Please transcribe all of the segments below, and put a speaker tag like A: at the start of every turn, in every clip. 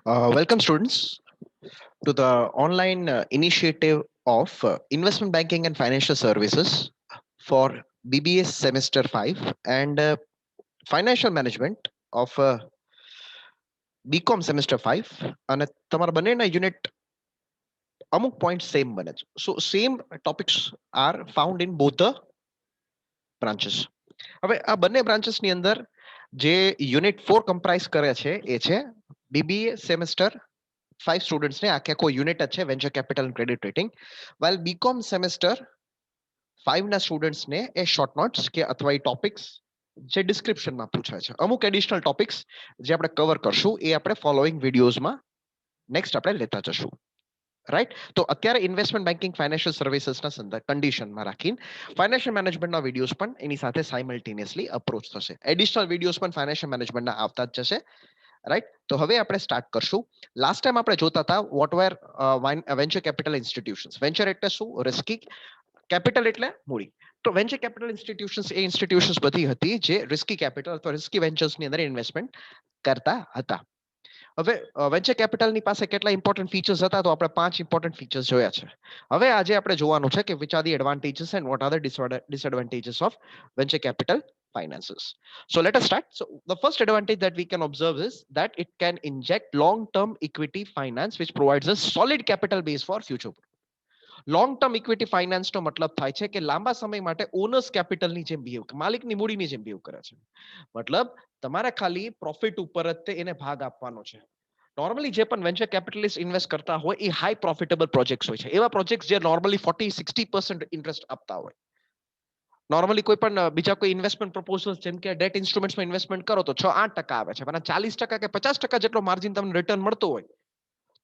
A: Welcome, students, to the online initiative of investment banking and financial services for BBA semester 5 and financial management of BCom semester 5. અને તમારા બંનેના unit અમુક point same બને છે. So same topics are found in both the branches. હવે આ બંને બ્રાન્ચીસની અંદર જે યુનિટ 4 કમ્પ્રાઇઝ કરે છે એ છે બીબીએ સેમેસ્ટર 5 સ્ટુડન્ટ્સને આખે આખો યુનિટ જ છે venture capital and credit rating, while BCom semester 5 ના સ્ટુડન્ટ્સને એ શોર્ટ નોટ્સ કે અથવા એ ટોપિક્સ જે ડિસ્ક્રિપ્શનમાં પૂછાય છે, અમુક એડિશનલ ટોપિક્સ જે આપણે કવર કરશું એ આપણે ફોલોઈંગ વિડીયોઝમાં નેક્સ્ટ આપણે લેતા જશું. રાઈટ, તો અત્યારે ઇન્વેસ્ટમેન્ટ બેન્કિંગ ફાઇનાન્શિયલ સર્વિસીસના સંદર્ભ કન્ડિશનમાં રાખીને ફાઇનાન્શિયલ મેનેજમેન્ટના વિડીયોઝ પણ એની સાથે સાયમલ્ટેનિયસલી અપ્રોચ થશે. એડિશનલ વિડીયોઝ પણ ફાઇનાન્શિયલ મેનેજમેન્ટના આવતા જ જશે. રાઈટ, તો હવે આપણે સ્ટાર્ટ કરશું. લાસ્ટ ટાઈમ આપણે જોતા હતા what were venture capital institutions. Venture એટલે શું? રિસ્કી. કેપિટલ એટલે મૂડી. તો વેન્ચર કેપિટલ ઇન્સ્ટિટ્યુશન્સ એ ઇન્સ્ટિટ્યુશન્સ બધી હતી જે રિસ્કી કેપિટલ અથવા રિસ્કી વેન્ચર્સની અંદર ઇન્વેસ્ટમેન્ટ કરતા હતા. હવે વેન્ચર કેપિટલની પાસે કેટલા ઇમ્પોર્ટન્ટ ફીચર્સ હતા, તો આપણે 5 ઇમ્પોર્ટન્ટ ફીચર્સ જોયા છે. હવે આજે આપણે જોવાનું છે કે which are the advantages and what are the disadvantages of venture capital finances. So let us start. So the first advantage that we can observe is that it can inject long-term equity finance, which provides a solid capital base for future. Long term equity ફાઇનાન્સનો મતલબ થાય છે કે લાંબા સમય માટે owners કેપિટલની જેમ behave, માલિકની મૂડીની જેમ બિહેવ કરે છે. મતલબ તમારે ખાલી પ્રોફિટ ઉપર જ તે એને ભાગ આપવાનો છે. નોર્મલી જે પણ વેન્ચર કેપિટલિસ્ટ ઇન્વેસ્ટ કરતા હોય એ હાઈ પ્રોફિટેબલ પ્રોજેક્ટ્સ હોય છે. એવા પ્રોજેક્ટ્સ જે નોર્મલી 40-60% ઇન્ટરેસ્ટ આપતા હોય. નોર્મલી કોઈ પણ બીજા કોઈ ઇન્વેસ્ટમેન્ટ પ્રપોઝલ્સ જેમ કે ડેટ ઇન્સ્ટ્રુમેન્ટ્સમાં ઇન્વેસ્ટમેન્ટ કરો તો 6-8% આવે છે, પણ 40% કે 50% જેટલો માર્જિન તમને રિટર્ન મળતો હોય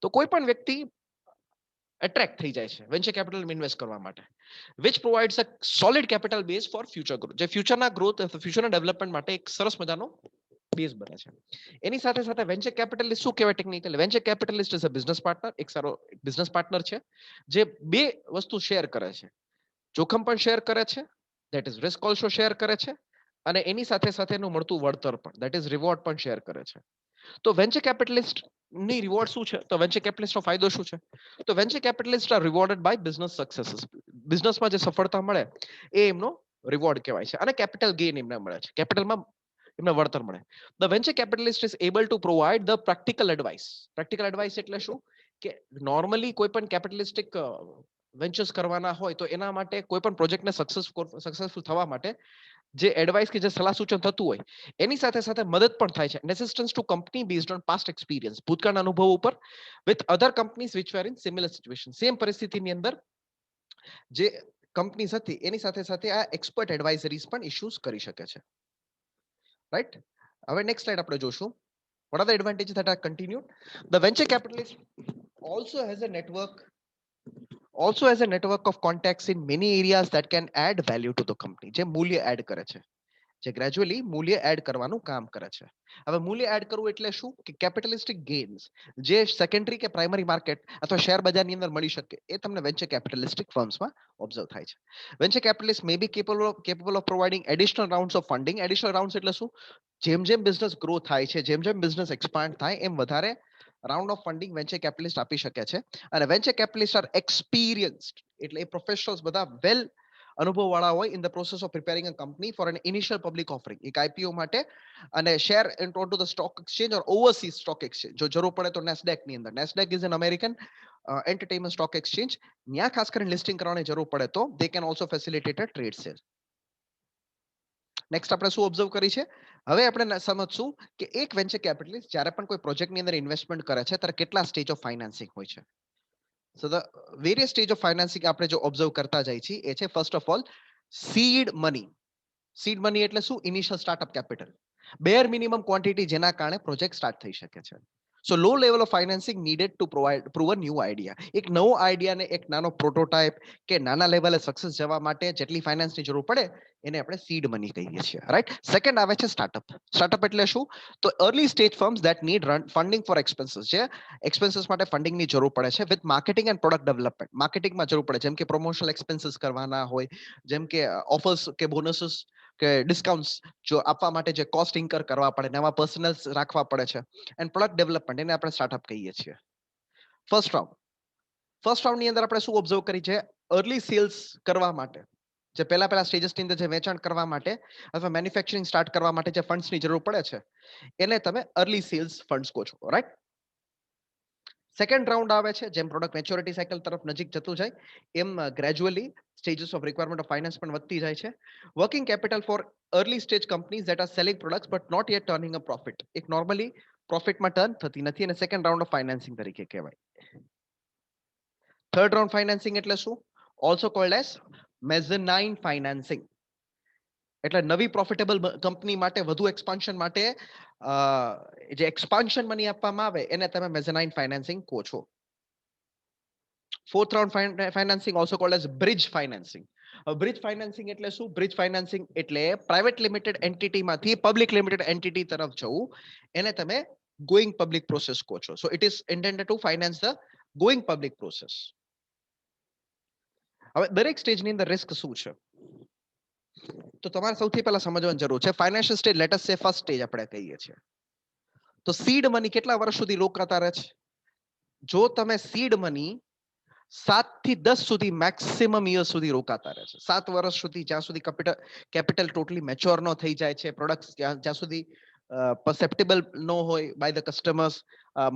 A: તો કોઈ પણ વ્યક્તિ એટ્રેક્ટ થઈ જાય છે વેન્ચર કેપિટલમાં ઇન્વેસ્ટ કરવા માટે, which provides a solid capital base for future growth. જે ફ્યુચરના ગ્રોથ, ફ્યુચરના ડેવલપમેન્ટ માટે એક સરસ મજાનો બેઝ બને છે. એની સાથે સાથે વેન્ચર કેપિટલિસ્ટ શું કહેવાય technically? Venture capitalist is a business partner, એક સારો બિઝનેસ પાર્ટનર છે જે બે વસ્તુ શેર કરે છે. જોખમ પણ શેર કરે છે, that is risk also share કરે છે, અને એની સાથે સાથે એનું મળતું વળતર પણ, ધેટ ઇઝ રિવોર્ડ પણ શેર કરે છે. તો વેન્ચર કેપિટલિસ્ટ ની રિવોર્ડ શું છે? તો વેન્ચર કેપિટલિસ્ટનો ફાયદો શું છે? તો venture capitalist are rewarded by business successes. બિઝનેસમાં જે સફળતા મળે એ એમનો રિવોર્ડ કહેવાય છે, અને કેપિટલ ગેઇન એમને મળે છે, કેપિટલમાં એમને વળતર મળે. The venture capitalist is able to provide the practical advice. Practical advice એટલે શું? કે નોર્મલી કોઈ પણ કેપિટલિસ્ટિક વેન્ચર્સ કરવાના હોય તો એના માટે કોઈ પણ પ્રોજેક્ટને સક્સેસફુલ થવા માટે જે એડવાઇસ કે જે સલાહ સૂચન થતું હોય એની સાથે સાથે મદદ પણ થાય છે. Assistance to company based on past experience, ભૂતકાળના અનુભવ ઉપર, with other companies which were in similar situation. Same પરિસ્થિતિની અંદર જે કંપનીઝ હતી એની સાથે સાથે આ એક્સપર્ટ એડવાઇઝરીઝ પણ ઇશ્યુઝ કરી શકે છે. રાઈટ, હવે નેક્સ્ટ સ્લાઇડ આપણે જોશું. What are the advantages that are continued? The venture capitalist also has a network of contacts in many areas that can add value to the company. જે મૂલ્ય add કરે છે, જે ગ્રેજ્યુઅલી મૂલ્ય add કરવાનું કામ કરે છે. હવે મૂલ્ય એડ કરવું એટલે શું? કે કેપિટલિસ્ટિક ગેઇન્સ જે સેકન્ડરી કે પ્રાઇમરી માર્કેટ અથવા શેર બજારની અંદર મળી શકે એ તમને વેન્ચર કેપિટલિસ્ટિક ફર્મ્સમાં ઓબ્ઝર્વ થાય છે. Venture capitalist may be capable of providing additional rounds of funding. Additional rounds એટલે શું? જેમ જેમ બિઝનેસ ગ્રો થાય છે, જેમ જેમ બિઝનેસ એક્સપાન્ડ થાય એમ વધારે round of funding venture capitalist આપી શકે છે. અને વેન્ચર કેપિટલિસ્ટ આર એક્સપિરિયન્સ્ડ, એટલે એ પ્રોફેશનલ્સ બધા વેલ અનુભવવાળા હોય in the process of preparing a company for an initial public offering, એક આઈપીઓ માટે, અને share enter to the stock exchange or overseas stock exchange. જો જરૂર પડે તો નેસ્ડેક ની અંદર, NASDAQ is an American entertainment stock exchange, ત્યાં ખાસ કરીને લિસ્ટિંગ કરવાની જરૂર પડે તો they can also facilitate a trade sale. Next આપણે શું ઓબ્ઝર્વ કરી છે? હવે આપણે સમજશું કે એક વેન્ચર કેપિટલિસ્ટ જ્યારે પણ કોઈ પ્રોજેક્ટની અંદર ઇન્વેસ્ટમેન્ટ કરે છે ત્યારે કેટલા સ્ટેજ ઓફ ફાઇનાન્સિંગ હોય છે. So the various stage of financing આપણે જો ઓબ્ઝર્વ કરતા જાય છે એ છે first of all seed money. Seed money એટલે શું? Initial startup capital, bare minimum quantity જેના કારણે પ્રોજેક્ટ સ્ટાર્ટ થઈ શકે છે. So low level of financing needed to prove a new idea. એક નવો આઈડિયાને એક નાનો પ્રોટોટાઇપ કે નાના લેવલે સક્સેસ જવા માટે જેટલી ફાઇનાન્સની જરૂર પડે એને આપણે સીડ મની કહીએ છીએ. રાઈટ, સેકન્ડ આવે છે સ્ટાર્ટઅપ. સ્ટાર્ટઅપ એટલે શું? તો early stage firms that need funding for expenses, જે એક્સપેન્સીસ માટે ફંડિંગની જરૂર પડે છે, with marketing and product development. માર્કેટિંગમાં જરૂર પડે, જેમ કે પ્રમોશનલ એક્સપેન્સીસ કરવાના હોય, જેમ કે ઓફર્સ કે બોનસીસ કે ડિસ્કાઉન્ટ્સ જો આપવા માટે જે કોસ્ટ ઇન્કર કરવા પડે, નવા પર્સનલ્સ રાખવા પડે છે, એન્ડ પ્રોડક્ટ ડેવલપમેન્ટ, એને આપણે સ્ટાર્ટઅપ કહીએ છીએ. ફર્સ્ટ રાઉન્ડની અંદર આપણે શું ઓબ્ઝર્વ કરી છે, અર્લી સેલ્સ કરવા માટે, જે પહેલા સ્ટેજસની અંદર જે વેચાણ કરવા માટે અથવા મેન્યુફેક્ચરિંગ સ્ટાર્ટ કરવા માટે જે ફંડ્સની જરૂર પડે છે, એને તમે અર્લી સેલ્સ ફંડ્સ કહો છો, રાઈટ? સેકન્ડ રાઉન્ડ આવે છે, જેમ પ્રોડક્ટ મેચ્યોરિટી સાયકલ તરફ નજીક જતું જાય એમ gradually stages of requirement of finance પણ વધતી જાય છે. Working capital for early stage companies that are selling products but not yet turning a profit, એક નોર્મલી પ્રોફિટમાં ટર્ન થતી નથી, અને સેકન્ડ રાઉન્ડ ઓફ ફાઇનાન્સિંગ તરીકે કહેવાય. થર્ડ રાઉન્ડ ફાઇનાન્સિંગ એટલે શું? Also called as mezzanine financing. એટલે નવી પ્રોફિટેબલ કંપની માટે વધુ એક્સપાન્શન માટે જે એક્સપાન્શન મની આપવામાં આવે એને તમે મેઝનાઇન ફાઇનાન્સિંગ કહો છો. Fourth round financing also called as bridge financing. Bridge financing એટલે શું? બ્રિજ ફાઇનાન્સિંગ એટલે પ્રાઇવેટ લિમિટેડ એન્ટિટીમાંથી પબ્લિક લિમિટેડ એન્ટિટી તરફ જવું, એને તમે ગોઈંગ પબ્લિક પ્રોસેસ કહો છો. So it is intended to finance the going public process. હવે દરેક સ્ટેજની અંદર રિસ્ક શું છે, તો તમારે સૌથી પહેલા સમજવાની જરૂર છે. ફાઇનાન્શિયલ સ્ટેજ, લેટ અસ સે ફર્સ્ટ સ્ટેજ આપણે કહીએ છીએ, તો સીડ મની કેટલા વર્ષ સુધી રોકાતા રહે છે? જો તમે સીડ મની 7 થી 10 સુધી મેક્સિમમ યર સુધી રોકાતા રહે છે. 7 વર્ષ સુધી, જ્યાં સુધી કેપિટલ ટોટલી મેચ્યોર ન થઈ જાય છે, પ્રોડક્ટ્સ જ્યાં સુધી પરસેપ્ટેબલ ન હોય બાય ધ કસ્ટમર્સ,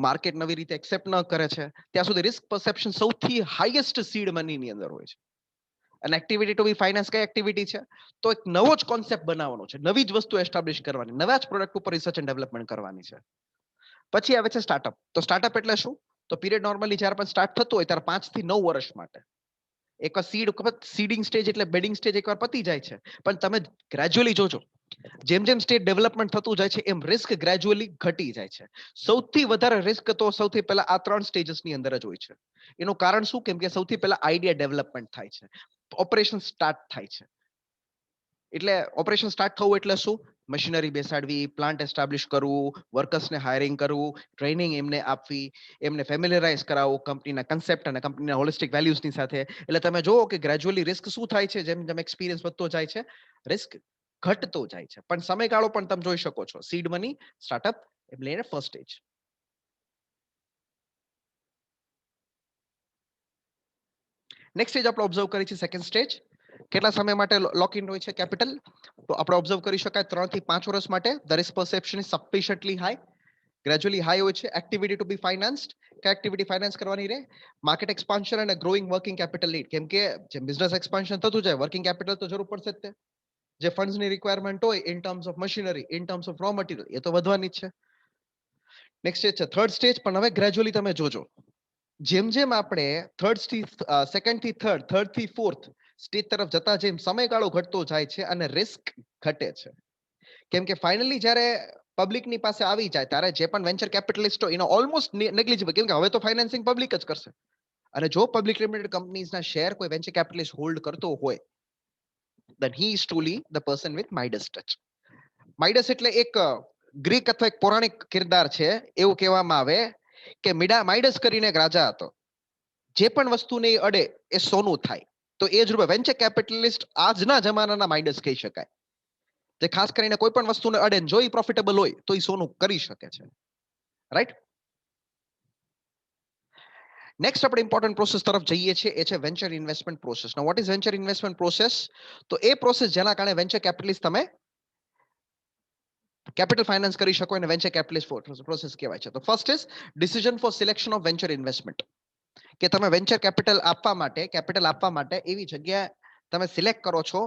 A: માર્કેટ નવી રીતે એક્સેપ્ટ ન કરે છે, ત્યાં સુધી રિસ્ક પરસેપ્શન સૌથી હાઈએસ્ટ સીડ મનીની અંદર હોય છે. અને એક્ટિવિટી ટુ બી ફાઇનાન્સ કઈ એક્ટિવિટી છે? તો એક નવો જ કોન્સેપ્ટ બનાવવાનો છે, નવી જ વસ્તુ એસ્ટાબ્લિશ કરવાની, નવા જ પ્રોડક્ટ ઉપર રિસર્ચ એન્ડ ડેવલપમેન્ટ કરવાની છે. પછી આવે છે સ્ટાર્ટઅપ. તો સ્ટાર્ટઅપ એટલે શું? તો પીરિયડ નોર્મલી જ્યારે પણ સ્ટાર્ટ થતું હોય ત્યારે 5 થી 9 વર્ષ માટે. એકવાર સીડિંગ સ્ટેજ એટલે બેડિંગ સ્ટેજ એકવાર પતી જાય છે, પણ તમે ગ્રેજ્યુઅલી જોજો, જેમ જેમ સ્ટેજ ડેવલપમેન્ટ થતું જાય છે એમ રિસ્ક ગ્રેજ્યુઅલી ઘટી જાય છે. સૌથી વધારે રિસ્ક તો સૌથી પહેલા આ 3 સ્ટેજસની અંદર જ હોય છે. એનું કારણ શું? કેમ કે સૌથી પહેલા આઈડિયા ડેવલપમેન્ટ થાય છે, ઓપરેશન સ્ટાર્ટ થાય છે. એટલે ઓપરેશન સ્ટાર્ટ થવું એટલે શું? મશીનરી બેસાડવી, પ્લાન્ટ એસ્ટાબ્લિશ કરવું, વર્કર્સને હાયરિંગ કરવું, ટ્રેનિંગ એમને આપવી, એમને ફેમિલિયરાઇઝ કરાવવું કંપનીના કન્સેપ્ટ અને કંપનીના હોલિસ્ટિક વેલ્યુઝની સાથે. એટલે તમે જોવો કે ગ્રેજ્યુઅલી રિસ્ક શું થાય છે, જેમ જેમ એક્સપિરિયન્સ વધતો જાય છે, રિસ્ક ઘટતો જાય છે. પણ સમયગાળો પણ તમે જોઈ શકો છો, સીડ મની, સ્ટાર્ટઅપ, એટલે ફર્સ્ટ સ્ટેજ. નેક્સ્ટ સ્ટેજ આપણે ઓબ્ઝર્વ કરી છે સેકન્ડ સ્ટેજ. કેટલા સમય માટે લોક ઇન હોય છે કેપિટલ? તો આપણે ઓબ્ઝર્વ કરી શકાય 3 થી 5 વર્ષ માટે. The risk perception is sufficiently high, gradually high હોય છે. એક્ટિવિટી ટુ બી ફાઇનાન્સ્ડ, કે એક્ટિવિટી ફાઇનાન્સ કરવાની રહે. માર્કેટ એક્સપાન્શન અને ગ્રોઈંગ વર્કિંગ કેપિટલ નીડ, કેમ કે જેમ બિઝનેસ એક્સપાન્શન થતું જાય, વર્કિંગ કેપિટલ તો જરૂર પડશે જ તે. જે ફંડ્સની રિક્વાયરમેન્ટ હોય in terms of machinery, in terms of raw material, એ તો વધવાની જ છે. નેક્સ્ટ સ્ટેજ છે થર્ડ સ્ટેજ, પણ હવે ગ્રેજ્યુઅલી તમે જોજો, જેમ જેમ આપણે સેકન્ડ થી થર્ડ થી ફોર્થ સ્ટેજ તરફ જતા જેમ સમયગાળો ઘટતો જાય છે અને રિસ્ક ઘટે છે. કેમ કે ફાઇનલી જ્યારે પબ્લિકની પાસે આવી જાય ત્યારે જે પણ વેન્ચર કેપિટલિસ્ટ હોય એનો ઓલમોસ્ટ નેગ્લિજિબલ, કેમ કે હવે તો ફાઇનાન્સિંગ પબ્લિક જ કરશે. અને જો પબ્લિક લિમિટેડ કંપનીઝના શેર કોઈ વેન્ચર કેપિટલિસ્ટ હોલ્ડ કરતો હોય, then he is truly the person with Midas touch. માઇડસ એટલે એક ગ્રીક અથવા એક પૌરાણિક કિરદાર છે. એવું કહેવામાં આવે કે માઇડસ કરીને એક રાજા હતો, જે પણ વસ્તુને અડે એ સોનું થાય. તો એ જ રૂપે વેન્ચર કેપિટલિસ્ટ આજના જમાનાના માઇડસ કહી શકાય, જે ખાસ કરીને કોઈ પણ વસ્તુને અડે, જો એ પ્રોફિટેબલ હોય તો એ સોનું કરી શકે છે, રાઈટ? નેક્સ્ટ આપણે ઇમ્પોર્ટન્ટ પ્રોસેસ તરફ જઈએ છીએ, એ છે venture investment process. Now what is venture investment process? તો એ પ્રોસેસ જેના કારણે વેન્ચર કેપિટલિસ્ટ તમે કેપિટલ ફાઇનાન્સ કરી શકો અને વેન્ચર કેપિટલિસ્ટ પ્રોસેસ કહેવાય છે. તો first is decision four selection of venture investment, કે તમે વેન્ચર કેપિટલ આપવા માટે એવી જગ્યા તમે સિલેક્ટ કરો છો,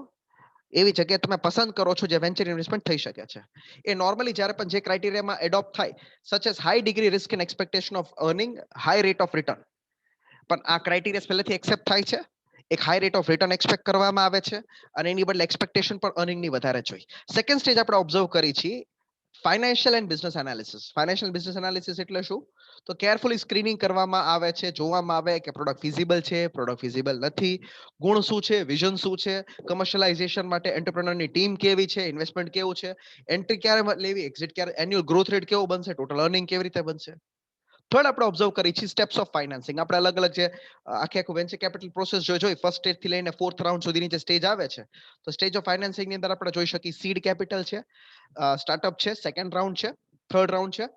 A: એવી જગ્યા તમે પસંદ કરો છો જે વેન્ચર ઇન્વેસ્ટમેન્ટ થઈ શકે છે. એ નોર્મલી જ્યારે પણ જે ક્રાઇટેરિયામાં એડોપ્ટ થાય, such as high degree risk and expectation of earning, high rate of return. પણ આ ક્રાઇટેરિયા પહેલેથી એક્સેપ્ટ થાય છે, એક high rate of return expect કરવામાં આવે છે, અને એની બદલે એક્સપેક્ટેશન પણ અર્નિંગની વધારે જોઈએ. સેકન્ડ સ્ટેજ આપણે ઓબ્ઝર્વ કરી છે financial and business analysis. Financial business analysis એટલે શું? તો કેરફુલી સ્ક્રીનિંગ કરવામાં આવે છે, જોવામાં આવે કે પ્રોડક્ટ ફિઝિબલ છે, પ્રોડક્ટ ફિઝિબલ નથી, ગુણ શું છે, વિઝન શું છે, કમર્શિયલાઇઝેશન માટે એન્ટરપ્રેન્યોરની ટીમ કેવી છે, ઇન્વેસ્ટમેન્ટ કેવું છે, એન્ટ્રી ક્યારે લેવી, એક્ઝિટ ક્યારે, એન્યુઅલ ગ્રોથ રેટ કેવો બનશે, ટોટલ અર્નિંગ કેવી રીતે બનશે. થર્ડ આપણે ઓબ્ઝર્વ કરી છે સ્ટેપ્સ ઓફ ફાઇનાન્સિંગ. આપણે અલગ અલગ જે આખું વેન્ચર કેપિટલ પ્રોસેસ જોઈ ફર્સ્ટ સ્ટેજ થી લઈને ફોર્થ રાઉન્ડ સુધીની જે સ્ટેજ આવે છે, તો સ્ટેજ ઓફ ફાઇનાન્સિંગ ની અંદર આપણે જોઈ શકીએ સીડ કેપિટલ છે, સ્ટાર્ટઅપ છે, સેકન્ડ રાઉન્ડ છે, થર્ડ રાઉન્ડ છે.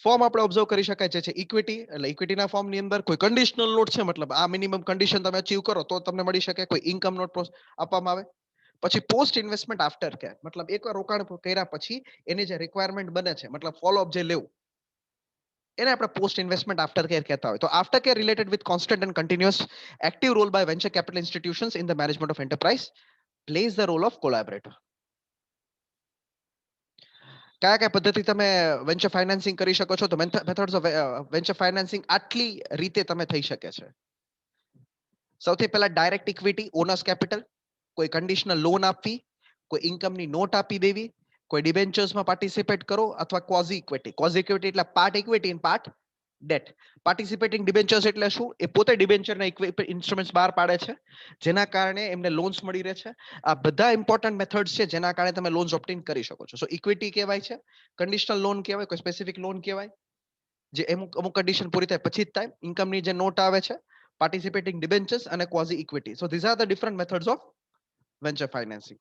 A: ફોર્મ આપણે ઓબ્ઝર્વ કરી શકાય છે ઇક્વિટી, એટલે ઇક્વિટીના ફોર્મની અંદર કોઈ કન્ડિશનલ નોટ છે, મતલબ આ મિનિમમ કન્ડિશન તમે અચીવ કરો તો તમને મળી શકે, કોઈ ઇન્કમ નોટ આપવામાં આવે. પછી પોસ્ટ ઇન્વેસ્ટમેન્ટ આફ્ટર કેર, મતલબ એકવાર રોકાણ કર્યા પછી એની જે રિક્વાયરમેન્ટ બને છે, મતલબ ફોલોઅપ જે લેવું, એને આપણે પોસ્ટ ઇન્વેસ્ટમેન્ટ આફ્ટર કેર કહેતા હોય. તો after care related with constant and continuous active role by venture capital institutions in the management of enterprise plays the role of collaborator. કયા કયા પદ્ધતિ તમે વેન્ચર ફાઇનાન્સિંગ કરી શકો છો? તો મેથડ્સ ઓફ વેન્ચર ફાઇનાન્સિંગ આટલી રીતે તમે થઈ શકે છે. સૌથી પહેલા ડાયરેક્ટ ઇક્વિટી, ઓનર્સ કેપિટલ, કોઈ કન્ડિશનલ લોન આપવી, કોઈ ઇન્કમની નોટ આપી દેવી, કોઈ ડિબેન્ચર્સમાં પાર્ટિસિપેટ કરો, અથવા ક્વોઝી ઇક્વિટી. ક્વોઝી ઇક્વિટી એટલે પાર્ટ ઇક્વિટી અને પાર્ટ ડેટ. પાર્ટિસિપેટિંગ ડિબેન્ચર્સ એટલે શું? એ પોતે ડિબેન્ચરના ઇન્સ્ટ્રુમેન્ટ્સ બહાર પાડે છે, જેના કારણે એમને લોન્સ મળી રહે છે. આ બધા ઇમ્પોર્ટન્ટ મેથડ્સ છે જેના કારણે તમે લોન્સ ઓપ્ટેન કરી શકો છો. સો ઇક્વિટી કહેવાય છે, કન્ડિશનલ લોન કહેવાય, કોઈ સ્પેસિફિક લોન કહેવાય જે અમુક અમુક કન્ડિશન પૂરી થાય પછી જ થાય. ઇન્કમની જે નોટ આવે છે, પાર્ટિસિપેટિંગ ડિબેન્ચર્સ અને quasi equity. So these are the different methods of venture financing.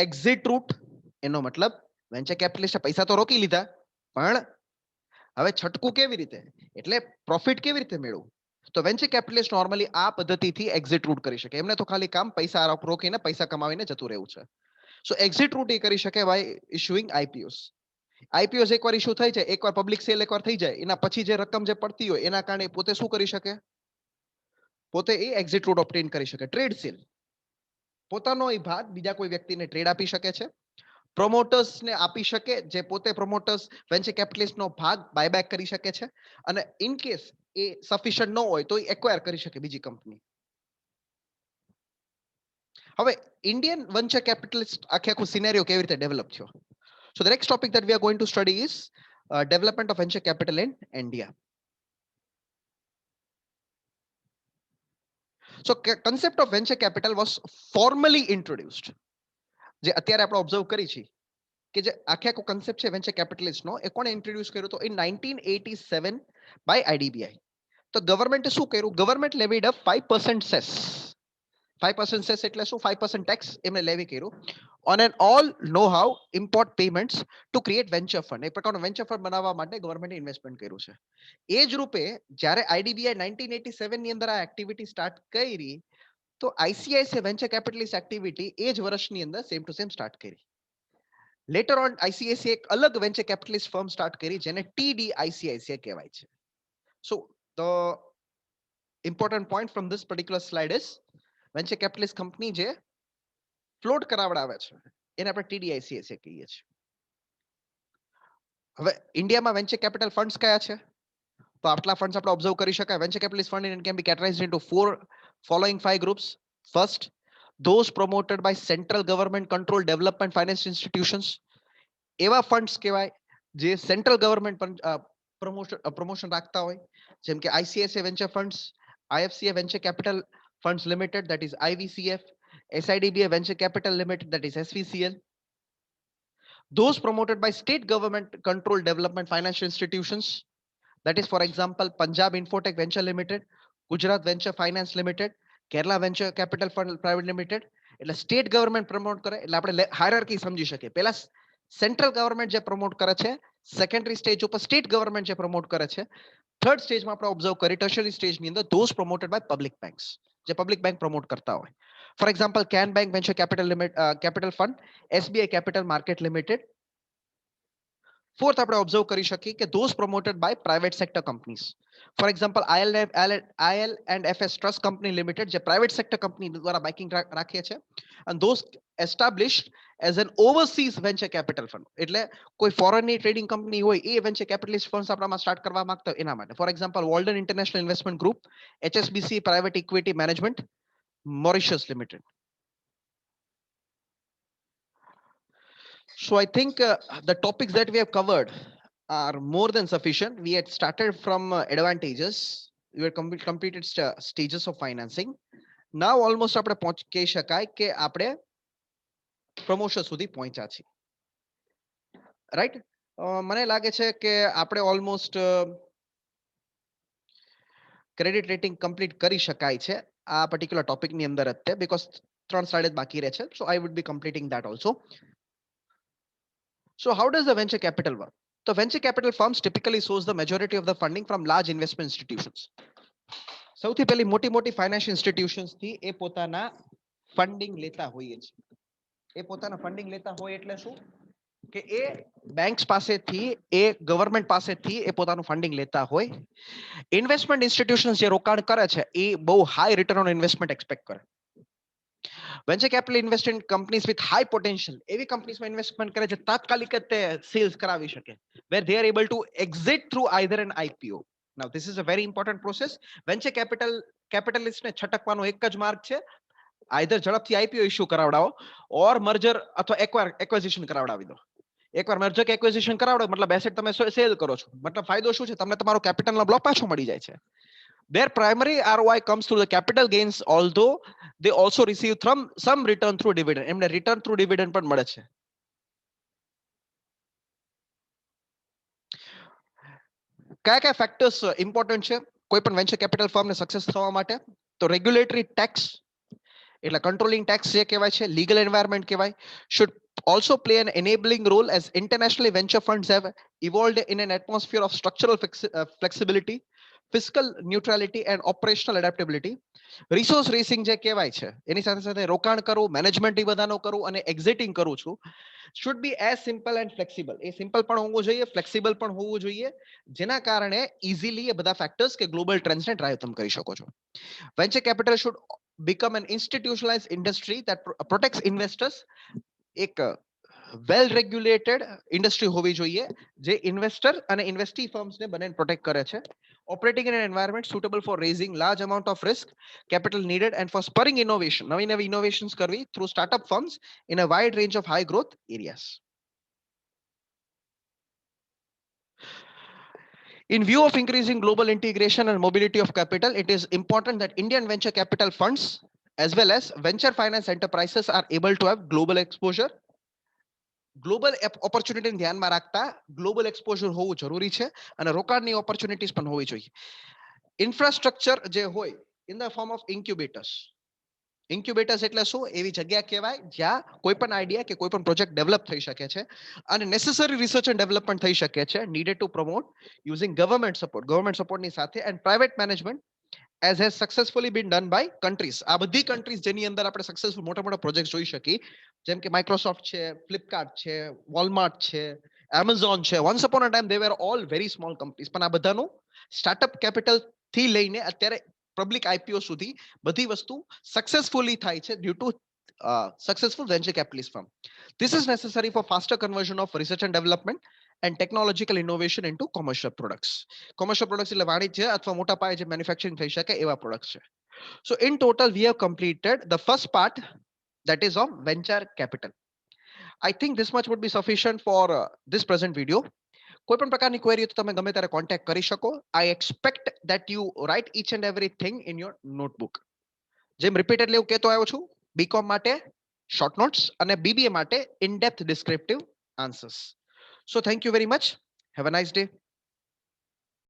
A: Exit route, એનો મતલબ વેન્ચર કેપિટલિસ્ટે પૈસા તો રોકી લીધા, પણ હવે છટકું કેવી રીતે, એટલે પ્રોફિટ કેવી રીતે મેળવવું? તો વેન્ચર કેપિટલિસ્ટ નોર્મલી આ પદ્ધતિથી એક્ઝિટ રૂટ કરી શકે. એમને તો ખાલી કામ પૈસા રોકીને પૈસા કમાવીને જતું રહેવું છે. સો એક્ઝિટ રૂટ એ કરી શકે બાય ઇશ્યુઇંગ આઈપીઓસ. આઈપીઓસ એકવાર ઇશ્યુ થઈ જાય, એકવાર પબ્લિક સેલ એકવાર થઈ જાય, એના પછી જે રકમ જે પડતી હોય એના કારણે પોતે શું કરી શકે? પોતે એ એક્ઝિટ રૂટ ઓબ્ટેન કરી શકે. ટ્રેડ સેલ, પોતાનો એ ભાગ બીજા કોઈ વ્યક્તિને ટ્રેડ આપી શકે છે. પ્રોમોટર્સને આપી શકે, જે પોતે પ્રોમોટર્સ વેન્ચર કેપિટલિસ્ટનો ભાગ બાયબેક કરી શકે છે, અને ઇન કેસ એ સફિશિયન્ટ ન હોય તો એક્વાયર કરી શકે બીજી કંપની. હવે ઇન્ડિયન વેન્ચર કેપિટલિસ્ટ આખું સિનેરિયો કેવી રીતે ડેવલપ થયો? So the next topic that we are going to study is development of venture capital in India. So concept of venture capital was formally introduced. જે અત્યારે આપણે observe કરી છે કે જે આખો કન્સેપ્ટ છે વેન્ચર કેપિટલિસ્ટ નો, એ કોણે ઇન્ટ્રોડ્યુસ કર્યો? તો ઇન 1987 બાય આઈડીબીઆઈ. તો ગવર્મેન્ટે શું કર્યું? ગવર્મેન્ટ લેવીડ અ 5% સેસ. 5% સેસ એટલે શું? 5% ટેક્સ એમને લેવી કર્યું on an all know how import payments to create venture fund. એક પ્રકારનો વેન્ચર ફંડ બનાવવા માટે ગવર્મેન્ટે ઇન્વેસ્ટમેન્ટ કર્યું છે. એ જ રૂપે જ્યારે આઈડીબીઆઈ 1987 ની અંદર આ એક્ટિવિટી સ્ટાર્ટ કરી, તો આઈસીઆઈસીઆઈ વેન્ચર કેપિટલિસ્ટ એક્ટિવિટી એ જ વર્ષની અંદર સેમ ટુ સેમ સ્ટાર્ટ કરી. લેટર ઓન આઈસીઆઈસીઆઈ એક અલગ વેન્ચર કેપિટલિસ્ટ ફર્મ સ્ટાર્ટ કરી જેને ટીડી આઈસીઆઈસીઆઈ કહેવાય છે. So the important point from this particular slide is venture capitalist company જે ફ્લોટ કરાવડાવે છે એને આપણે ટીડીઆઈસીએસએ કહીએ છીએ. હવે ઇન્ડિયામાં વેન્ચર કેપિટલ ફંડ્સ કયા છે? તો આટલા ફંડ્સ આપણે ઓબ્ઝર્વ કરી શકાય. Venture capitalist fund in can be categorised into four following 5 groups. First, those promoted by central government control development finance institutions. એવા ફંડ્સ કહેવાય જે સેન્ટ્રલ ગવર્મેન્ટ પ્રમોશન રાખતા હોય, જેમ કે ICSA venture funds, IFCA venture capital funds limited, that is IVCF, SIDBA Venture Capital Limited, that is SVCL. Those promoted by state government controlled development financial institutions, that is for example Punjab Infotech Venture Limited, Gujarat Venture Finance Limited, Kerala Venture Capital Fund Private Limited. એટલે state government promote કરે, એટલે આપણે hierarchy સમજી શકીએ. પહેલા central government જે promote કરે છે, સેકન્ડરી સ્ટેજ ઉપર સ્ટેટ ગવર્મેન્ટ જે પ્રમોટ કરે છે, થર્ડ સ્ટેજમાં આપણે ઓબ્ઝર્વ કરી ટર્શરી સ્ટેજની અંદર those promoted by public banks, જે પબ્લિક બેંક પ્રમોટ કરતા હોય. For example Canbank venture capital fund, SBI capital market limited. Fourth આપણે ઓબ્ઝર્વ કરી શકીએ કે those promoted by private sector companies. For example IL and FS trust company limited, જે private sector company દ્વારા backing રાખે છે, અને those established as an overseas venture capital fund, એટલે કોઈ ફોરેનની ટ્રેડિંગ કંપની હોય એ વેન્ચર કેપિટલિસ્ટ ફંડ્સ આપણામાં સ્ટાર્ટ કરવા માંગતા હોય એના માટે. For example Walden international investment group, HSBC private equity management, Mauritius limited. So I think the topics that we have covered are more than sufficient. We had started from advantages. We had completed stages of financing. Now almost આપણે કહી શકાય કે આપણે promotion સુધી પહોંચ્યા છીએ, right? મને લાગે છે કે આપણે ઓલમોસ્ટ ક્રેડિટ રેટિંગ કમ્પ્લીટ કરી શકાય છે આ પર્ટિક્યુલર ટોપિકની અંદર જ તે બીકોઝ 3 સ્લાઇડ જ બાકી રહે છે. So I would be completing that also. So how does the venture capital work? The venture capital firms typically source the majority of the funding from large investment institutions. સૌથી પહેલી મોટી મોટી financial institutions થી એ પોતાના funding લેતા હોઈએ છે. એ પોતાના ફંડિંગ લેતા હોય એટલે શું કે એ બેંક્સ પાસેથી એ ગવર્મેન્ટ પાસેથી એ પોતાનું ફંડિંગ લેતા હોય. ઇન્વેસ્ટમેન્ટ ઇન્સ્ટિટ્યુશન્સ જે રોકાણ કરે છે એ બહુ high return on investment expect કરે. Venture capital invest in companies with high potential એવી કંપનીઝમાં ઇન્વેસ્ટમેન્ટ કરે છે તાત્કાલિક જ તે સેલ્સ કરાવી શકે where they are able to exit through either an IPO. Now this is a very important process. Venture કેપિટલિસ્ટને છટકવાનો એક જ માર્ગ છે, આઈધર ઝડપથી આઈપીઓ ઇશ્યુ કરાવડાવો ઓર મર્જર અથવા એક્વિઝિશન કરાવડાવી દો. એકવાર મર્જર કે એક્વિઝિશન કરાવડો મતલબ એસેટ તમે સેલ કરો છો, મતલબ ફાયદો શું છે, તમને તમારો કેપિટલનો બ્લોક પાછો મળી જાય છે. Their primary ROI comes through the capital gains, although they also receive some return through dividend. એમને return through dividend પણ મળે છે. કયા કયા ફેક્ટર્સ ઇમ્પોર્ટન્ટ છે કોઈ પણ વેન્ચર કેપિટલ ફર્મને સક્સેસ થવા માટે? તો રેગ્યુલેટરી ટેક્સ એટલે કંટ્રોલિંગ ટેક્સ જે કહેવાય છે, લીગલ એન્વાયરમેન્ટ કહેવાય, should also play an enabling role as internationally venture funds have evolved in an atmosphere of structural flexibility, fiscal neutrality and operational adaptability. Resource racing જે કહેવાય છે એની સાથે સાથે રોકાણ કરવું, મેનેજમેન્ટ એ બધાનો કરવું અને એક્ઝિટિંગ કરું છું should be as simple and flexible. A simple પણ હોવું જોઈએ, ફ્લેક્સિબલ પણ હોવું જોઈએ, જેના કારણે ઇઝીલી એ બધા ફેક્ટર્સ કે ગ્લોબલ ટ્રેન્ડ્સને ડ્રાઈવ તમે કરી શકો છો. Venture capital should become an institutionalized industry that protects investors. એક વેલ રેગ્યુલેટેડ ઇન્ડસ્ટ્રી હોવી જોઈએ જે ઇન્વેસ્ટર અને ઇન્વેસ્ટી ફર્મ્સને બંને પ્રોટેક્ટ કરે છે. Operating in an environment suitable for raising large amount of risk capital needed and for spurring innovation. નવી નવી ઇનોવેશન્સ કરવી through startup firms in a wide range of high growth areas. In view of increasing global integration and mobility of capital, it is important that Indian venture capital funds as well as venture finance enterprises are able to have global exposure. Global ઓપોર્ચ્યુનિટીને ધ્યાનમાં રાખતા global exposure હોવું જરૂરી છે અને રોકાણની opportunities પણ હોવી જોઈએ. ઇન્ફ્રાસ્ટ્રક્ચર જે હોય in the form of incubators. Incubators એટલે શું? એવી જગ્યા કહેવાય જ્યાં કોઈ પણ આઈડિયા કે કોઈ પણ પ્રોજેક્ટ ડેવલપ થઈ શકે છે અને નેસેસરી રિસર્ચ એન્ડ ડેવલપમેન્ટ થઈ શકે છે needed to promote using government સપોર્ટની સાથે and private management as has successfully been done by countries. આ બધી કન્ટ્રીઝ જેની અંદર આપણે સક્સેસફુલ મોટા મોટા પ્રોજેક્ટ જોઈ શકી જેમ કે માઇક્રોસોફ્ટ છે, ફ્લિપકાર્ટ છે, વોલમાર્ટ છે, એમેઝોન છે. Once upon a time they were all very small companies, પણ આ બધાનું સ્ટાર્ટઅપ કેપિટલ થી લઈને અત્યારે પબ્લિક આઈપીઓ સુધી બધી વસ્તુ સક્સેસફુલી થાય છે due to successful venture capitalist firm. This is necessary for faster conversion of research and development and technological innovation into commercial products. Commercial products એટલે વાણિજ્ય અથવા મોટા પાયે જે મેન્યુફેક્ચરિંગ થઈ શકે એવા પ્રોડક્ટ્સ છે. So in total we have completed the first part, that is of venture capital. I think this much would be sufficient for this present video. કોઈ પણ પ્રકારની ક્વેરી તો તમે ગમે ત્યારે કોન્ટેક્ટ કરી શકો. I expect that you write each and everything in your notebook. જેમ રિપીટેડલી હું કહેતો આવ્યો છું, બીકોમ માટે શોર્ટ નોટ્સ અને બીબીએ માટે in depth descriptive answers. So thank you very much. Have a nice day.